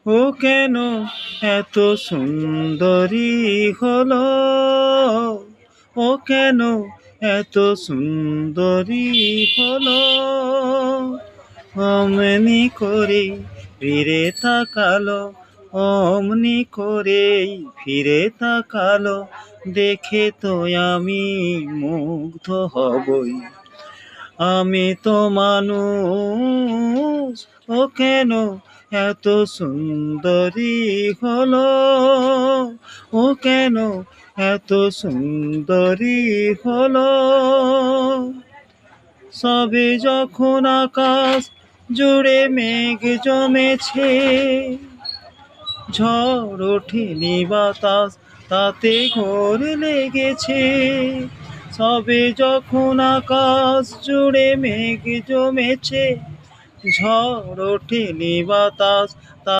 ও কেন এত সুন্দরী হলো, ও কেন এত সুন্দরী হলো, অমনি করে ফিরে তাকালো, অমনি করে ফিরে তাকালো, দেখে তো আমি মুগ্ধ হবই, আমি তো মানুষ। ও কেন এত সুন্দরী হলো, ও কেন এত সুন্দরী হলো, সবে যখন আকাশ জুড়ে মেঘ জমেছে, ঝড় ওঠেনি বাতাস তাতে ঘোর লেগেছে, সবে যখন আকাশ জুড়ে মেঘ জমেছে, ঝড় ওঠেনি বাতাস